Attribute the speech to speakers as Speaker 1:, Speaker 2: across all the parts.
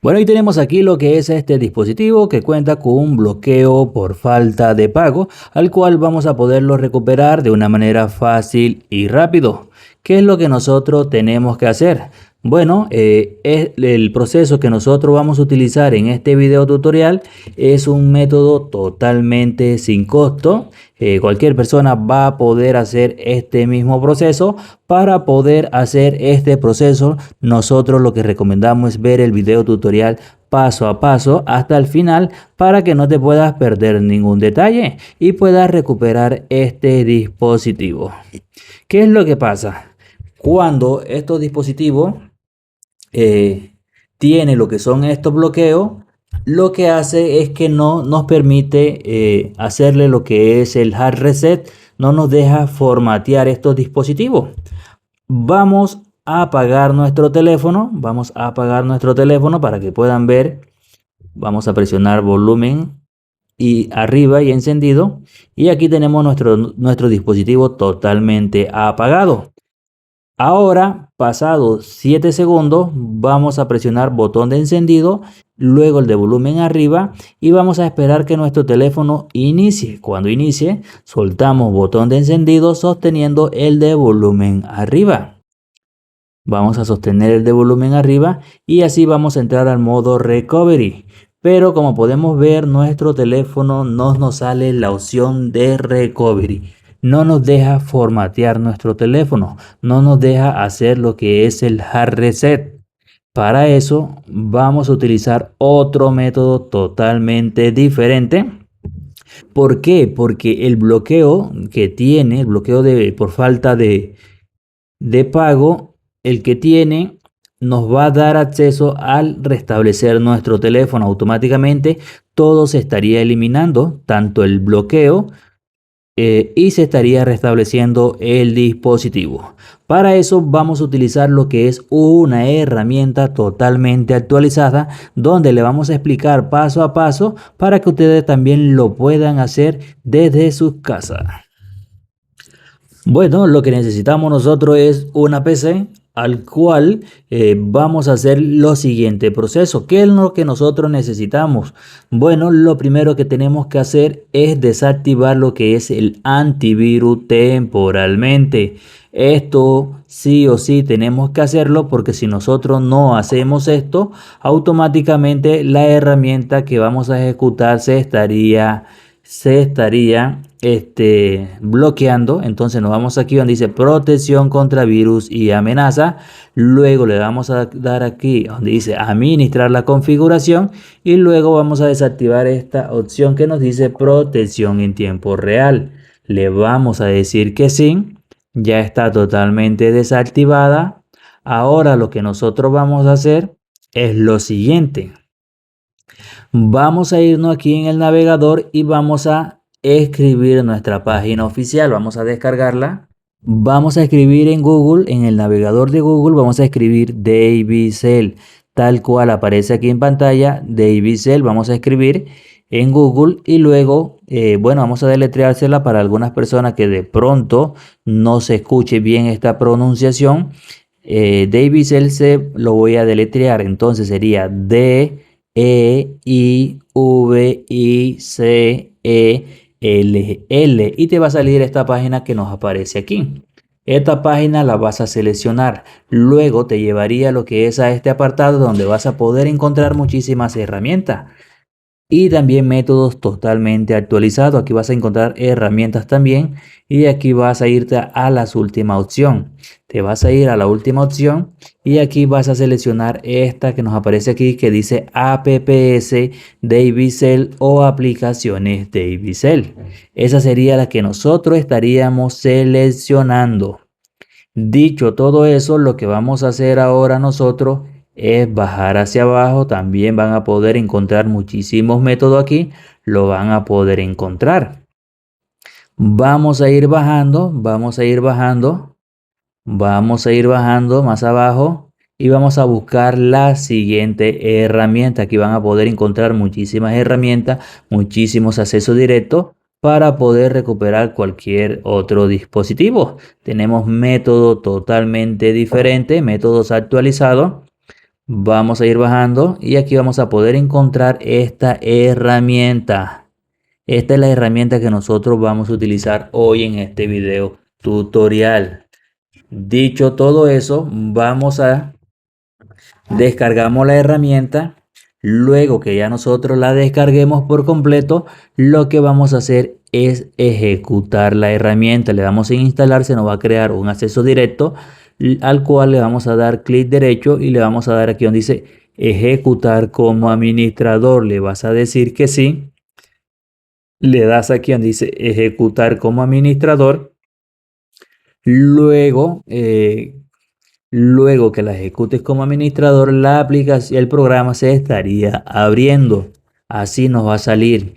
Speaker 1: Bueno, y tenemos aquí lo que es este dispositivo que cuenta con un bloqueo por falta de pago, al cual vamos a poderlo recuperar de una manera fácil y rápido. ¿Qué es lo que nosotros tenemos que hacer? Bueno, el proceso que nosotros vamos a utilizar en este video tutorial es un método totalmente sin costo. Cualquier persona va a poder hacer este mismo proceso. Para poder hacer este proceso, nosotros lo que recomendamos es ver el video tutorial paso a paso hasta el final para que no te puedas perder ningún detalle y puedas recuperar este dispositivo. ¿Qué es lo que pasa? Cuando estos dispositivos tiene lo que son estos bloqueos, lo que hace es que no nos permite hacerle lo que es el hard reset, no nos deja formatear estos dispositivos. Vamos a apagar nuestro teléfono para que puedan ver. Vamos a presionar volumen y arriba y encendido, y aquí tenemos nuestro dispositivo totalmente apagado. Ahora, pasados 7 segundos, vamos a presionar botón de encendido, luego el de volumen arriba y vamos a esperar que nuestro teléfono inicie. Cuando inicie, soltamos botón de encendido sosteniendo el de volumen arriba. Vamos a sostener el de volumen arriba y así vamos a entrar al modo recovery. Pero como podemos ver, nuestro teléfono no nos sale la opción de recovery. No nos deja formatear nuestro teléfono. No nos deja hacer lo que es el hard reset. Para eso vamos a utilizar otro método totalmente diferente. ¿Por qué? Porque el bloqueo que tiene, el bloqueo por falta de pago, el que tiene nos va a dar acceso al restablecer nuestro teléfono automáticamente. Todo se estaría eliminando, tanto el bloqueo y se estaría restableciendo el dispositivo. Para eso vamos a utilizar lo que es una herramienta totalmente actualizada, donde le vamos a explicar paso a paso para que ustedes también lo puedan hacer desde sus casas. Bueno, lo que necesitamos nosotros es una PC al cual vamos a hacer lo siguiente proceso. ¿Qué es lo que nosotros necesitamos? Bueno, lo primero que tenemos que hacer es desactivar lo que es el antivirus temporalmente. Esto sí o sí tenemos que hacerlo, porque si nosotros no hacemos esto, automáticamente la herramienta que vamos a ejecutar se estaría bloqueando. Entonces nos vamos aquí donde dice protección contra virus y amenaza. Luego le vamos a dar aquí donde dice administrar la configuración y luego vamos a desactivar esta opción que nos dice protección en tiempo real. Le vamos a decir que sí, ya está totalmente desactivada. Ahora lo que nosotros vamos a hacer es lo siguiente. Vamos a irnos aquí en el navegador y vamos a escribir nuestra página oficial. Vamos a descargarla. Vamos a escribir en Google, en el navegador de Google, vamos a escribir Davicel, tal cual aparece aquí en pantalla, Davicel. Vamos a escribir en Google y luego, bueno, vamos a deletreársela para algunas personas que de pronto no se escuche bien esta pronunciación. Davicel se lo voy a deletrear, entonces sería Deivicell y te va a salir esta página que nos aparece aquí. Esta página la vas a seleccionar, luego te llevaría a lo que es a este apartado donde vas a poder encontrar muchísimas herramientas y también métodos totalmente actualizados. Aquí vas a encontrar herramientas también y aquí vas a irte a la última opción. Te vas a ir a la última opción y aquí vas a seleccionar esta que nos aparece aquí que dice apps Davicel o aplicaciones Davicel. Esa sería la que nosotros estaríamos seleccionando. Dicho todo eso, lo que vamos a hacer ahora nosotros es bajar hacia abajo. También van a poder encontrar muchísimos métodos aquí, lo van a poder encontrar. Vamos a ir bajando, vamos a ir bajando, vamos a ir bajando más abajo y vamos a buscar la siguiente herramienta. Aquí van a poder encontrar muchísimas herramientas, muchísimos accesos directos para poder recuperar cualquier otro dispositivo. Tenemos métodos totalmente diferentes, métodos actualizados. Vamos a ir bajando y aquí vamos a poder encontrar esta herramienta. Esta es la herramienta que nosotros vamos a utilizar hoy en este video tutorial. Dicho todo eso, descargamos la herramienta. Luego que ya nosotros la descarguemos por completo, lo que vamos a hacer es ejecutar la herramienta. Le damos en instalar, se nos va a crear un acceso directo al cual le vamos a dar clic derecho y le vamos a dar aquí donde dice ejecutar como administrador. Le vas a decir que sí. Le das aquí donde dice ejecutar como administrador. Luego, luego que la ejecutes como administrador, la aplicación, el programa se estaría abriendo. Así nos va a salir.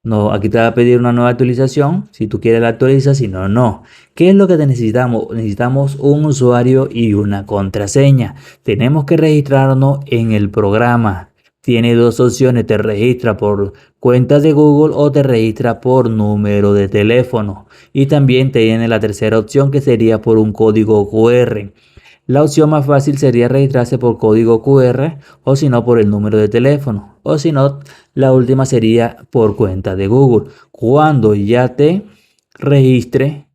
Speaker 1: No, aquí te va a pedir una nueva actualización. Si tú quieres la actualiza, si no, no. ¿Qué es lo que necesitamos? Necesitamos un usuario y una contraseña. Tenemos que registrarnos en el programa. Tiene dos opciones, te registra por cuenta de Google o te registra por número de teléfono. Y también tiene la tercera opción que sería por un código QR. La opción más fácil sería registrarse por código QR o si no por el número de teléfono. O si no, la última sería por cuenta de Google. Cuando ya te registre,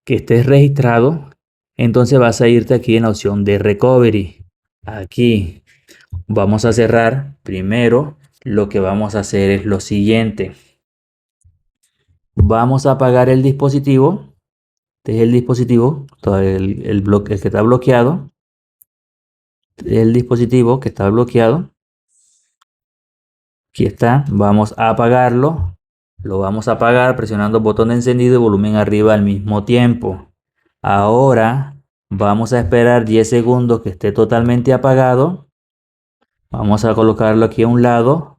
Speaker 1: que estés registrado, entonces vas a irte aquí en la opción de Recovery. Aquí vamos a cerrar. Primero, lo que vamos a hacer es lo siguiente. Vamos a apagar el dispositivo. Este es el dispositivo, todo el que está bloqueado. El dispositivo que está bloqueado. Aquí está. Vamos a apagarlo. Lo vamos a apagar presionando el botón de encendido y volumen arriba al mismo tiempo. Ahora vamos a esperar 10 segundos que esté totalmente apagado. Vamos a colocarlo aquí a un lado.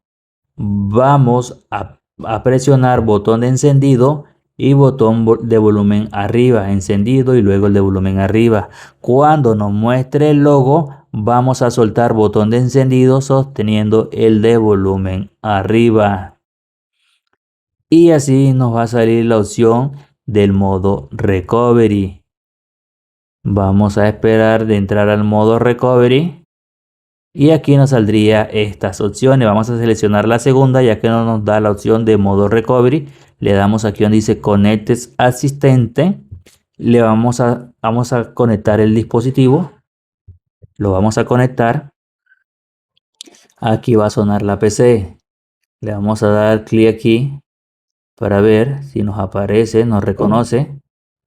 Speaker 1: Vamos a presionar botón de encendido y botón de volumen arriba, encendido y luego el de volumen arriba. Cuando nos muestre el logo, vamos a soltar botón de encendido sosteniendo el de volumen arriba. Y así nos va a salir la opción del modo recovery. Vamos a esperar de entrar al modo recovery. Y aquí nos saldría estas opciones. Vamos a seleccionar la segunda ya que no nos da la opción de modo recovery. Le damos aquí donde dice Conectes Asistente. Le vamos a conectar el dispositivo. Lo vamos a conectar. Aquí va a sonar la PC. Le vamos a dar clic aquí para ver si nos aparece, nos reconoce.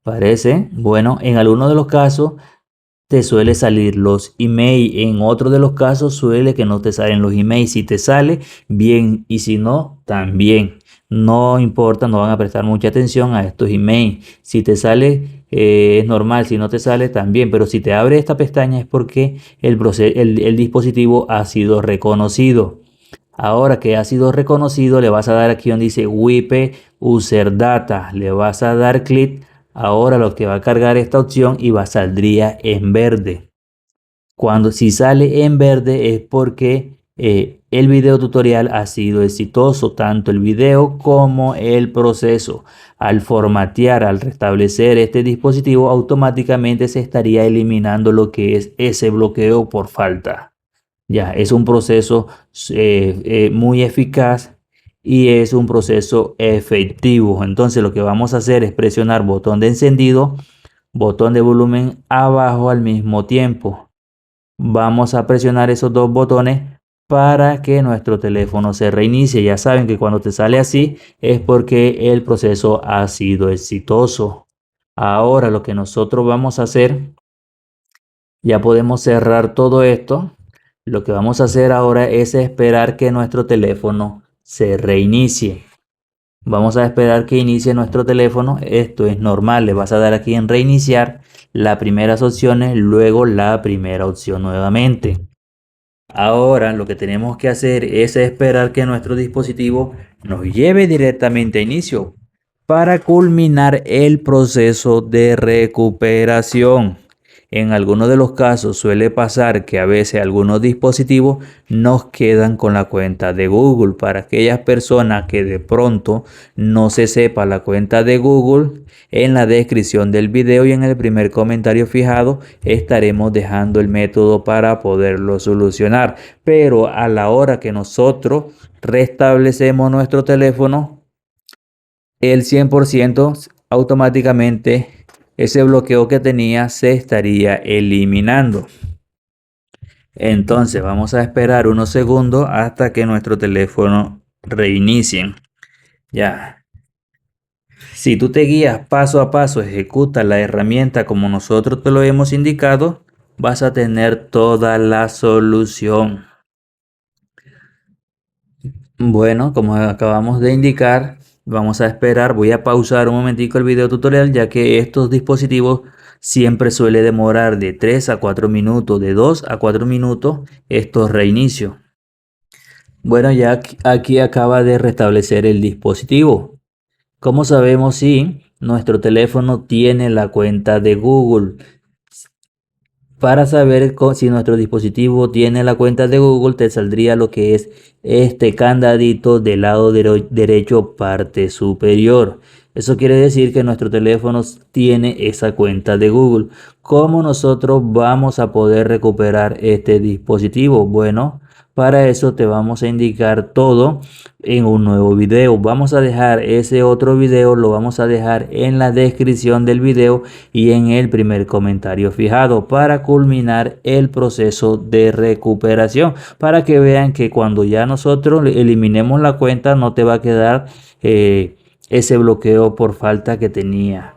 Speaker 1: Parece. Bueno, en algunos de los casos te suele salir los emails. En otro de los casos suele que no te salen los emails. Si te sale, bien. Y si no, también. No importa, no van a prestar mucha atención a estos emails. Si te sale, es normal. Si no te sale, también. Pero si te abre esta pestaña es porque el dispositivo ha sido reconocido. Ahora que ha sido reconocido, le vas a dar aquí donde dice WIP User Data. Le vas a dar clic. Ahora lo que va a cargar esta opción y saldría en verde. Si sale en verde es porque el video tutorial ha sido exitoso, tanto el video como el proceso. Al formatear, al restablecer este dispositivo, automáticamente se estaría eliminando lo que es ese bloqueo por falta. Ya, es un proceso muy eficaz y es un proceso efectivo. Entonces lo que vamos a hacer es presionar botón de encendido, botón de volumen abajo al mismo tiempo. Vamos a presionar esos dos botones para que nuestro teléfono se reinicie. Ya saben que cuando te sale así es porque el proceso ha sido exitoso. Ahora lo que nosotros vamos a hacer, ya podemos cerrar todo esto. Lo que vamos a hacer ahora es esperar que nuestro teléfono se reinicie. Vamos a esperar que inicie nuestro teléfono. Esto es normal. Le vas a dar aquí en reiniciar las primeras opciones, luego la primera opción nuevamente. Ahora lo que tenemos que hacer es esperar que nuestro dispositivo nos lleve directamente a inicio para culminar el proceso de recuperación. En algunos de los casos suele pasar que a veces algunos dispositivos nos quedan con la cuenta de Google. Para aquellas personas que de pronto no se sepa la cuenta de Google, en la descripción del video y en el primer comentario fijado estaremos dejando el método para poderlo solucionar. Pero a la hora que nosotros restablecemos nuestro teléfono, el 100% automáticamente ese bloqueo que tenía se estaría eliminando. Entonces vamos a esperar unos segundos hasta que nuestro teléfono reinicie. Ya. Si tú te guías paso a paso, ejecuta la herramienta como nosotros te lo hemos indicado, vas a tener toda la solución. Bueno, como acabamos de indicar, vamos a esperar. Voy a pausar un momentico el video tutorial, ya que estos dispositivos siempre suele demorar de 3 a 4 minutos, de 2 a 4 minutos estos reinicios. Bueno, ya aquí acaba de restablecer el dispositivo. ¿Cómo sabemos si nuestro teléfono tiene la cuenta de Google? Para saber si nuestro dispositivo tiene la cuenta de Google, te saldría lo que es este candadito del lado derecho, parte superior. Eso quiere decir que nuestro teléfono tiene esa cuenta de Google. ¿Cómo nosotros vamos a poder recuperar este dispositivo? Bueno, para eso te vamos a indicar todo en un nuevo video. Vamos a dejar ese otro video, lo vamos a dejar en la descripción del video y en el primer comentario fijado para culminar el proceso de recuperación, para que vean que cuando ya nosotros eliminemos la cuenta no te va a quedar ese bloqueo por falta que tenía.